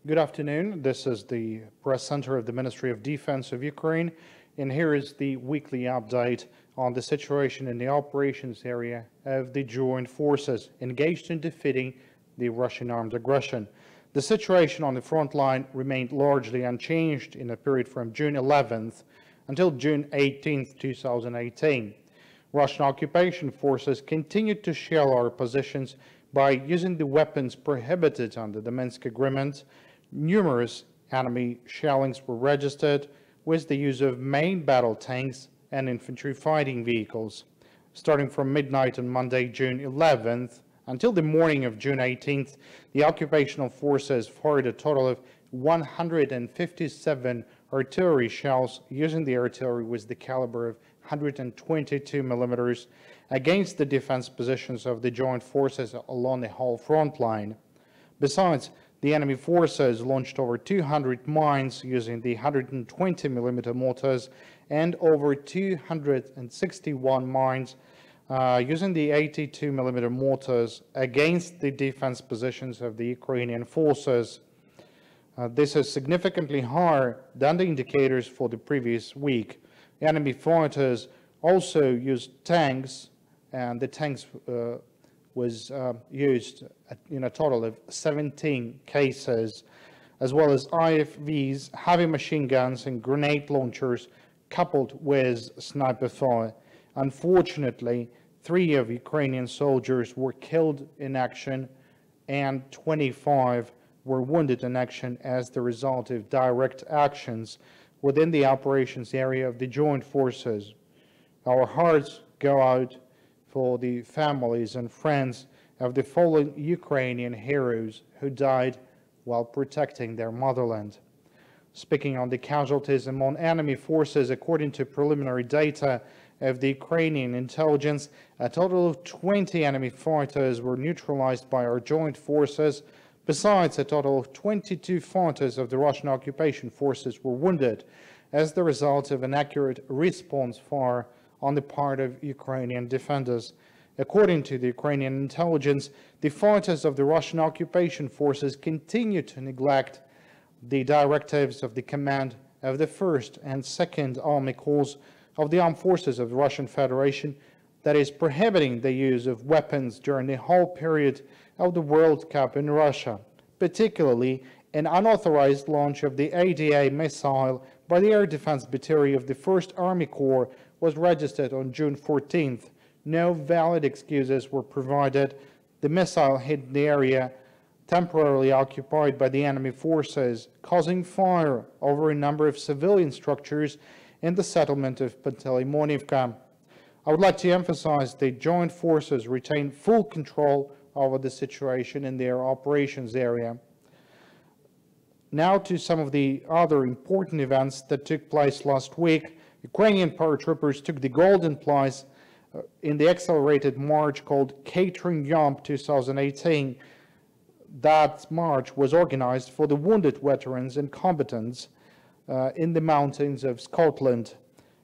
Good afternoon. This is the press center of the Ministry of Defense of Ukraine, and here is the weekly update on the situation in the operations area of the joint forces engaged in defeating the Russian armed aggression. The situation on the front line remained largely unchanged in a period from June 11th until June 18th, 2018. Russian occupation forces continued to shell our positions by using the weapons prohibited under the Minsk Agreement. Numerous enemy shellings were registered with the use of main battle tanks and infantry fighting vehicles. Starting from midnight on Monday, June 11th, until the morning of June 18th, the occupational forces fired a total of 157 artillery shells using the artillery with the caliber of 122 millimeters against the defense positions of the joint forces along the whole front line. Besides, the enemy forces launched over 200 mines using the 120 millimeter mortars and over 261 mines using the 82 millimeter mortars against the defense positions of the Ukrainian forces. This is significantly higher than the indicators for the previous week. Enemy fighters also used tanks, and the tanks was used in a total of 17 cases, as well as IFVs, heavy machine guns, and grenade launchers, coupled with sniper fire. Unfortunately, 3 of Ukrainian soldiers were killed in action, and 25 were wounded in action as the result of direct actions within the operations area of the joint forces. Our hearts go out for the families and friends of the fallen Ukrainian heroes who died while protecting their motherland. Speaking on the casualties among enemy forces, according to preliminary data of the Ukrainian intelligence, a total of 20 enemy fighters were neutralized by our joint forces. Besides, a total of 22 fighters of the Russian occupation forces were wounded as the result of an accurate response fire on the part of Ukrainian defenders. According to the Ukrainian intelligence, the fighters of the Russian occupation forces continue to neglect the directives of the command of the 1st and 2nd Army Corps of the Armed Forces of the Russian Federation, that is prohibiting the use of weapons during the whole period of the World Cup in Russia. Particularly, an unauthorized launch of the ADA missile by the Air Defense Battalion of the 1st Army Corps was registered on June 14th. No valid excuses were provided. The missile hit the area temporarily occupied by the enemy forces, causing fire over a number of civilian structures in the settlement of Pantelemonivka. I would like to emphasize the joint forces retain full control over the situation in their operations area. Now to some of the other important events that took place last week. Ukrainian paratroopers took the golden prize in the accelerated march called Catering Yomp 2018. That march was organized for the wounded veterans and combatants in the mountains of Scotland.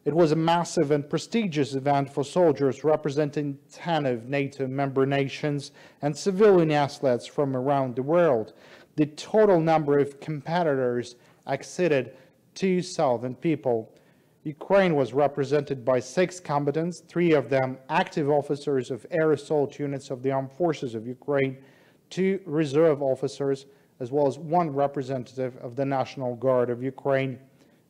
It was a massive and prestigious event for soldiers representing 10 of NATO member nations and civilian athletes from around the world. The total number of competitors exceeded 2,000 people. Ukraine was represented by 6 combatants, 3 of them active officers of air assault units of the Armed Forces of Ukraine, 2 reserve officers, as well as 1 representative of the National Guard of Ukraine.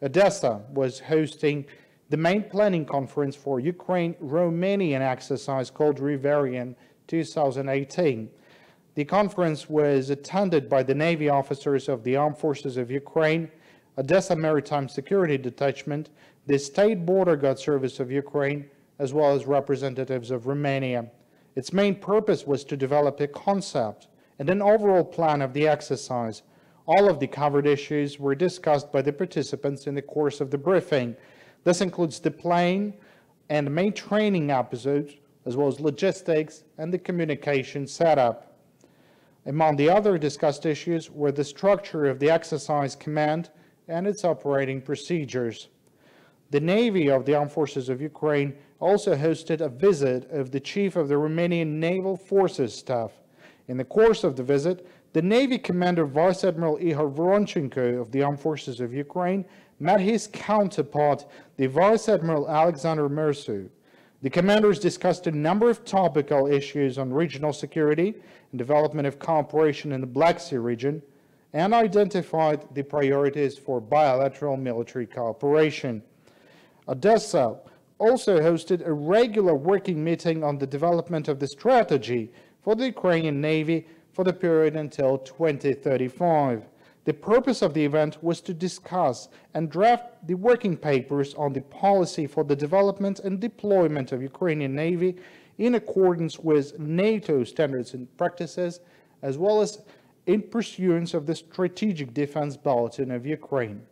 Odessa was hosting the main planning conference for Ukraine-Romanian exercise called Riverian 2018. The conference was attended by the Navy officers of the Armed Forces of Ukraine, Odessa Maritime Security Detachment, the State Border Guard Service of Ukraine, as well as representatives of Romania. Its main purpose was to develop a concept and an overall plan of the exercise. All of the covered issues were discussed by the participants in the course of the briefing. This includes the plane and main training episodes, as well as logistics and the communication setup. Among the other discussed issues were the structure of the exercise command and its operating procedures. The Navy of the Armed Forces of Ukraine also hosted a visit of the Chief of the Romanian Naval Forces Staff. In the course of the visit, the Navy Commander Vice Admiral Ihor Voronchenko of the Armed Forces of Ukraine met his counterpart, the Vice Admiral Alexander Mersu. The commanders discussed a number of topical issues on regional security and development of cooperation in the Black Sea region, and identified the priorities for bilateral military cooperation. Odessa also hosted a regular working meeting on the development of the strategy for the Ukrainian Navy for the period until 2035. The purpose of the event was to discuss and draft the working papers on the policy for the development and deployment of Ukrainian Navy in accordance with NATO standards and practices, as well as in pursuance of the Strategic Defense Bulletin of Ukraine.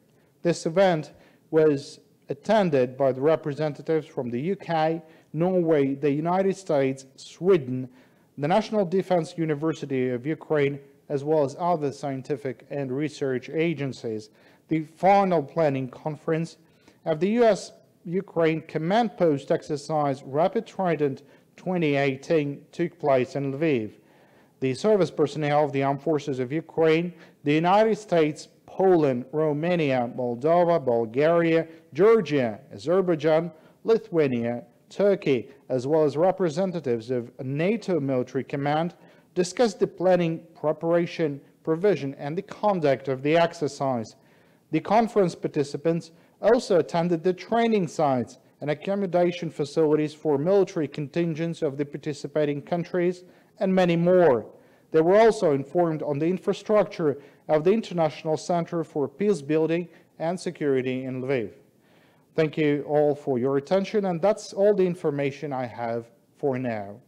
This event was attended by the representatives from the UK, Norway, the United States, Sweden, the National Defense University of Ukraine, as well as other scientific and research agencies. The final planning conference of the U.S.-Ukraine Command Post exercise Rapid Trident 2018 took place in Lviv. The service personnel of the Armed Forces of Ukraine, the United States, Poland, Romania, Moldova, Bulgaria, Georgia, Azerbaijan, Lithuania, Turkey, as well as representatives of NATO Military Command, discussed the planning, preparation, provision, and the conduct of the exercise. The conference participants also attended the training sites and accommodation facilities for military contingents of the participating countries, and many more. They were also informed on the infrastructure of the International Center for Peace Building and Security in Lviv. Thank you all for your attention, and that's all the information I have for now.